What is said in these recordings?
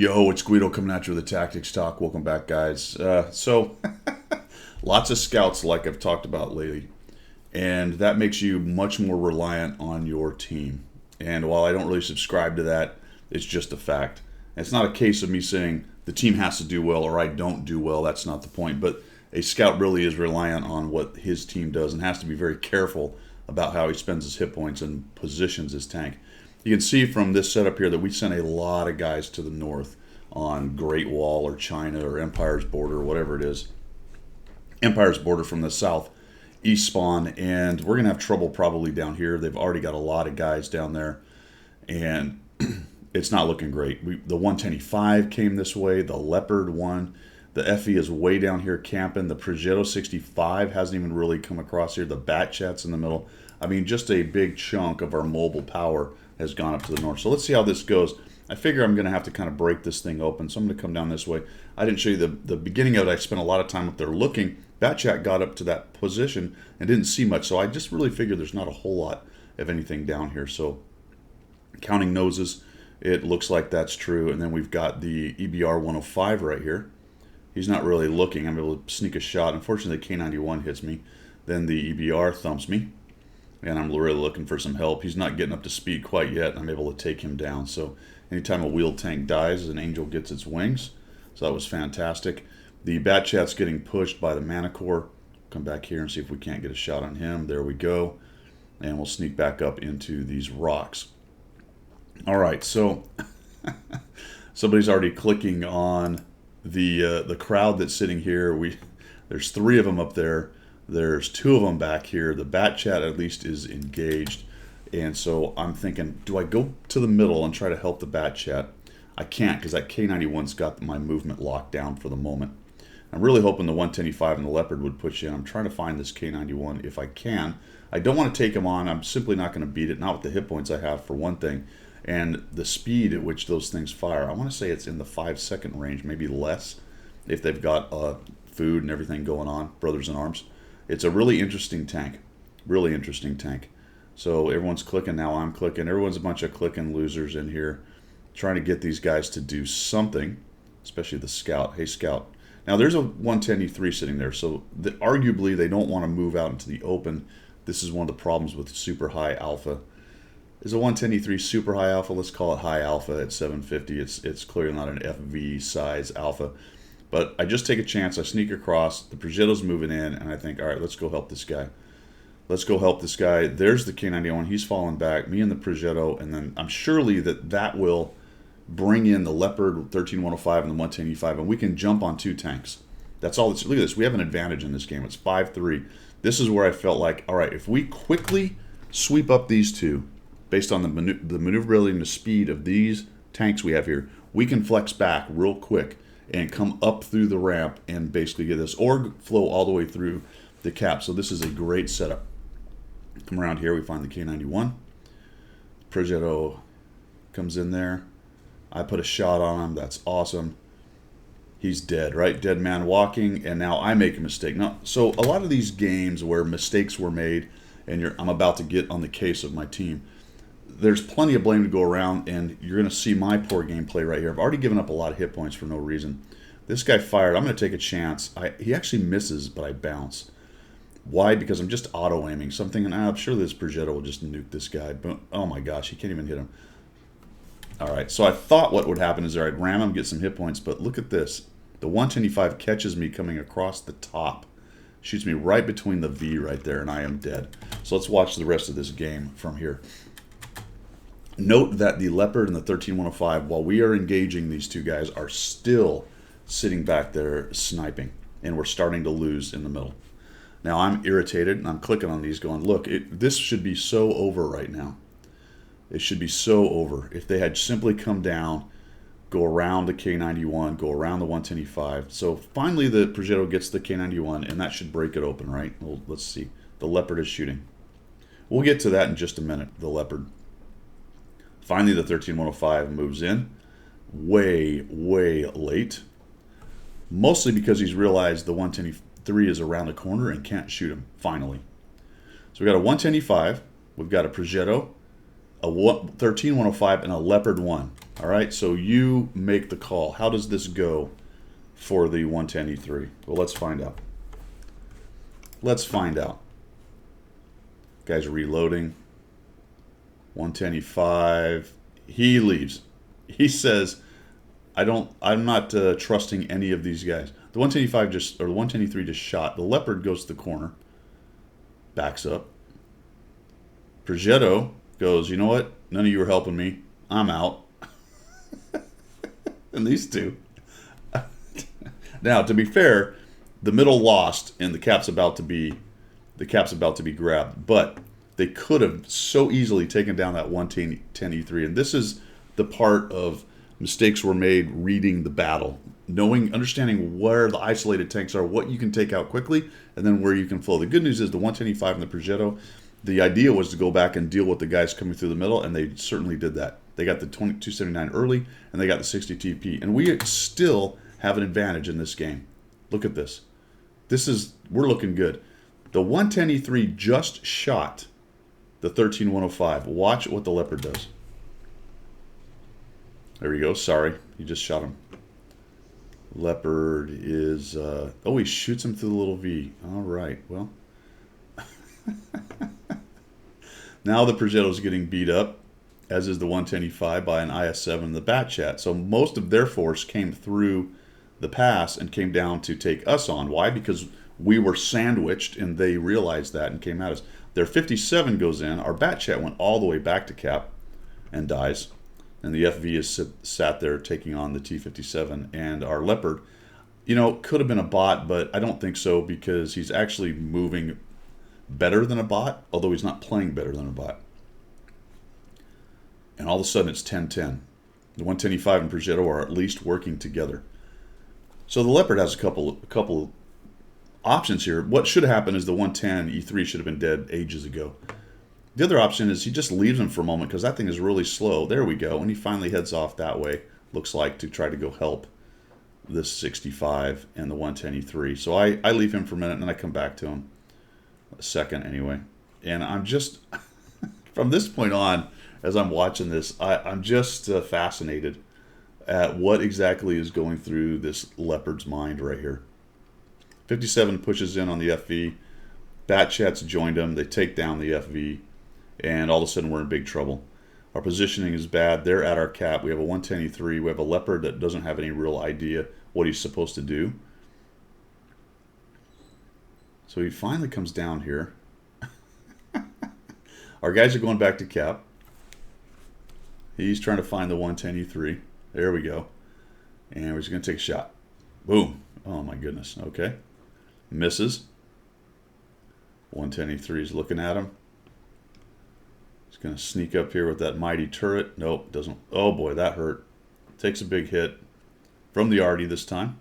Yo, it's Guido coming at you with the Tactics Talk. Welcome back, guys. Lots of scouts, like I've talked about lately, and that makes you much more reliant on your team. And while I don't really subscribe to that, it's just a fact. And it's not a case of me saying the team has to do well or I don't do well. That's not the point. But a scout really is reliant on what his team does and has to be very careful about how he spends his hit points and positions his tank. You can see from this setup here that we sent a lot of guys to the north on Great Wall or China or Empire's Border or whatever it is. Empire's Border from the south east spawn, and we're going to have trouble probably down here. They've already got a lot of guys down there, and it's not looking great. The 110E5 came this way, the Leopard 1. The FE is way down here camping. The Progetto 65 hasn't even really come across here. The Bat Chat's in the middle. I mean, just a big chunk of our mobile power has gone up to the north. So let's see how this goes. I figure I'm going to have to kind of break this thing open, so I'm going to come down this way. I didn't show you the beginning of it. I spent a lot of time up there looking. Bat Chat got up to that position and didn't see much, so I just really figured there's not a whole lot of anything down here. So counting noses, it looks like that's true. And then we've got the EBR 105 right here. He's not really looking. I'm able to sneak a shot. Unfortunately, the K91 hits me. Then the EBR thumps me. And I'm really looking for some help. He's not getting up to speed quite yet. I'm able to take him down. So anytime a wheeled tank dies, an angel gets its wings. So that was fantastic. The Bat Chat's getting pushed by the Manticore. Come back here and see if we can't get a shot on him. There we go. And we'll sneak back up into these rocks. All right, so somebody's already clicking on the crowd that's sitting here. There's 3 of them up there. There's 2 of them back here. The Bat Chat at least is engaged. And so I'm thinking, do I go to the middle and try to help the Bat Chat? I can't because that K91's got my movement locked down for the moment. I'm really hoping the 110E5 and the Leopard would push in. I'm trying to find this K91 if I can. I don't want to take him on. I'm simply not going to beat it, not with the hit points I have for one thing. And the speed at which those things fire, I want to say it's in the 5-second range, maybe less, if they've got food and everything going on, Brothers in Arms. It's a really interesting tank. Really interesting tank. So everyone's clicking now. I'm clicking. Everyone's a bunch of clicking losers in here trying to get these guys to do something, especially the Scout. Hey, Scout. Now, there's a 110E3 sitting there, so arguably they don't want to move out into the open. This is one of the problems with super high alpha. Is a 110E3 super high alpha? Let's call it high alpha at 750. It's clearly not an FV size alpha. But I just take a chance. I sneak across. The Progetto's moving in, and I think, all right, let's go help this guy. Let's go help this guy. There's the K91. He's falling back. Me and the Progetto, and then I'm surely that will bring in the Leopard 13105 and the 110E5, and we can jump on 2 tanks. That's all. Look at this. We have an advantage in this game. It's 5-3. This is where I felt like, all right, if we quickly sweep up these 2, based on the maneuverability and the speed of these tanks we have here, we can flex back real quick and come up through the ramp and basically get this, or flow all the way through the cap. So this is a great setup. Come around here, we find the K91. Progetto comes in there. I put a shot on him. That's awesome. He's dead, right? Dead man walking, and now I make a mistake. Now, so a lot of these games where mistakes were made, and I'm about to get on the case of my team, there's plenty of blame to go around, and you're going to see my poor gameplay right here. I've already given up a lot of hit points for no reason. This guy fired. I'm going to take a chance. He actually misses, but I bounce. Why? Because I'm just auto-aiming. So I'm thinking, I'm sure this Progetto will just nuke this guy. But, oh my gosh, he can't even hit him. All right, so I thought what would happen is I'd ram him, get some hit points, but look at this. The 110E5 catches me coming across the top. Shoots me right between the V right there, and I am dead. So let's watch the rest of this game from here. Note that the Leopard and the 13105, while we are engaging these 2 guys, are still sitting back there sniping, and we're starting to lose in the middle. Now I'm irritated, and I'm clicking on these going, look, this should be so over right now. It should be so over. If they had simply come down, go around the K91, go around the 110E5. So finally the Progetto gets the K91, and that should break it open, right? Well, let's see. The Leopard is shooting. We'll get to that in just a minute, the Leopard. Finally the 13105 moves in. Way, way late. Mostly because he's realized the 110E3 is around the corner and can't shoot him, finally. So we've got a 110E5. We've got a Progetto, a 13105, and a Leopard 1. All right, so you make the call. How does this go for the 110E3? Well, let's find out. Let's find out. Guys are reloading. 110E5. He leaves. He says, I'm not trusting any of these guys. The 110E5 the 110E3 just shot. The Leopard goes to the corner. Backs up. Progetto goes, you know what? None of you are helping me. I'm out. And these two. Now, to be fair, the middle lost, and the cap's about to be grabbed. But they could have so easily taken down that 110E3. And this is the part of mistakes were made reading the battle, understanding where the isolated tanks are, what you can take out quickly, and then where you can flow. The good news is the 110E5 and the Progetto, the idea was to go back and deal with the guys coming through the middle, and they certainly did that. They got the 279 early, and they got the 60 TP. And we still have an advantage in this game. Look at this. We're looking good. The 110E3 just shot the 13105. Watch what the Leopard does. There you go. Sorry, he just shot him. Leopard is... he shoots him through the little V. All right, well. Now the Progetto's getting beat up, as is the 110E5 by an IS-7 in the Bat Chat. So most of their force came through the pass and came down to take us on. Why? Because we were sandwiched, and they realized that and came at us. Their 57 goes in. Our Bat Chat went all the way back to cap and dies. And the FV is sat there taking on the T-57. And our Leopard, could have been a bot, but I don't think so, because he's actually moving better than a bot, although he's not playing better than a bot. And all of a sudden it's 10-10. The 110E5 and Progetto are at least working together. So the Leopard has a couple options here. What should happen is the 110E3 should have been dead ages ago. The other option is he just leaves him for a moment, because that thing is really slow. There we go. And he finally heads off that way, looks like, to try to go help this 65 and the 110E3. So I leave him for a minute, and then I come back to him. A second anyway. And I'm just, from this point on, as I'm watching this, I'm just fascinated at what exactly is going through this Leopard's mind right here. 57 pushes in on the FV. Bat Chat's joined him. They take down the FV. And all of a sudden we're in big trouble. Our positioning is bad. They're at our cap. We have a 110E3. We have a Leopard that doesn't have any real idea what he's supposed to do. So he finally comes down here. Our guys are going back to cap. He's trying to find the 110E3. There we go. And we're just going to take a shot. Boom. Oh my goodness. Okay. Misses. 110E3 is looking at him. He's going to sneak up here with that mighty turret. Nope, doesn't. Oh boy, that hurt. Takes a big hit from the Arty this time.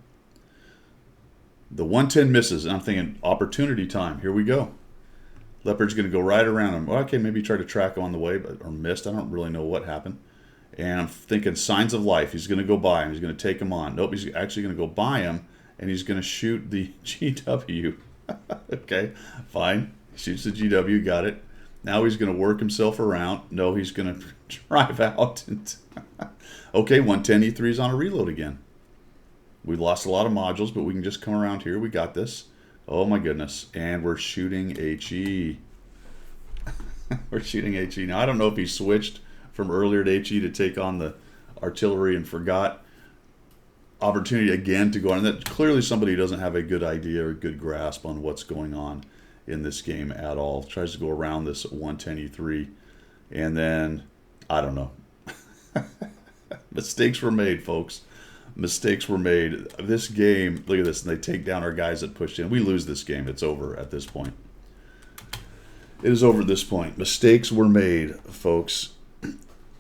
The 110 misses, and I'm thinking, opportunity time. Here we go. Leopard's going to go right around him. Well, okay, maybe he tried to track on the way, or missed. I don't really know what happened. And I'm thinking signs of life. He's going to go by him. He's going to take him on. Nope, he's actually going to go by him, and he's going to shoot the GW. Okay, fine. He shoots the GW, got it. Now he's going to work himself around. No, he's going to drive out. Okay, 110E3 is on a reload again. We lost a lot of modules, but we can just come around here. We got this. Oh my goodness. And we're shooting HE. We're shooting HE. Now, I don't know if he switched from earlier to HE to take on the artillery and forgot. Opportunity again to go on. That clearly somebody doesn't have a good idea or a good grasp on what's going on in this game at all. Tries to go around this 110E3. And then, I don't know. Mistakes were made, folks. Mistakes were made. This game, look at this, and they take down our guys that pushed in. We lose this game. It's over at this point. It is over at this point. Mistakes were made, folks.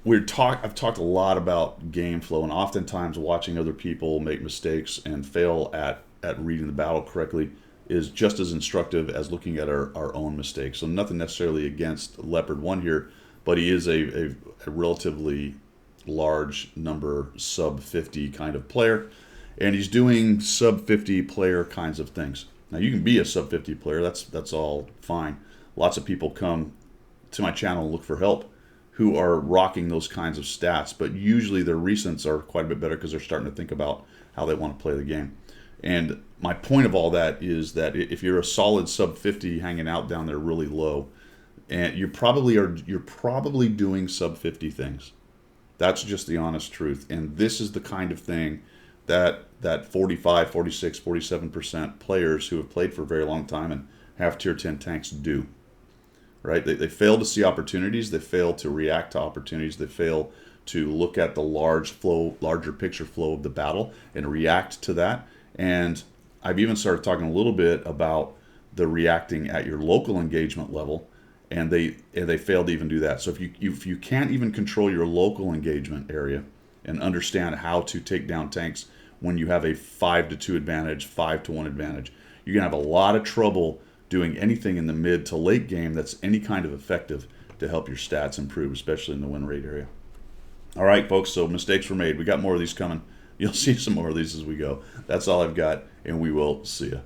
I've talked a lot about game flow, and oftentimes watching other people make mistakes and fail at reading the battle correctly is just as instructive as looking at our own mistakes. So nothing necessarily against Leopard 1 here, but he is a relatively large number sub 50 kind of player, and he's doing sub 50 player kinds of things. Now you can be a sub 50 player, that's all fine. Lots of people come to my channel and look for help who are rocking those kinds of stats, but usually their recents are quite a bit better because they're starting to think about how they want to play the game. And my point of all that is that if you're a solid sub 50 hanging out down there really low, and you're probably doing sub 50 things. That's just the honest truth. And this is the kind of thing that 45, 46, 47% players who have played for a very long time and have tier 10 tanks do. Right? They fail to see opportunities. They fail to react to opportunities. They fail to look at the larger picture flow of the battle and react to that. And I've even started talking a little bit about the reacting at your local engagement level, and they fail to even do that. So if you can't even control your local engagement area and understand how to take down tanks when you have a 5-2 advantage, 5-1 advantage, you're gonna have a lot of trouble doing anything in the mid to late game that's any kind of effective to help your stats improve, especially in the win rate area. All right, folks, so mistakes were made. We got more of these coming. You'll see some more of these as we go. That's all I've got, and we will see you.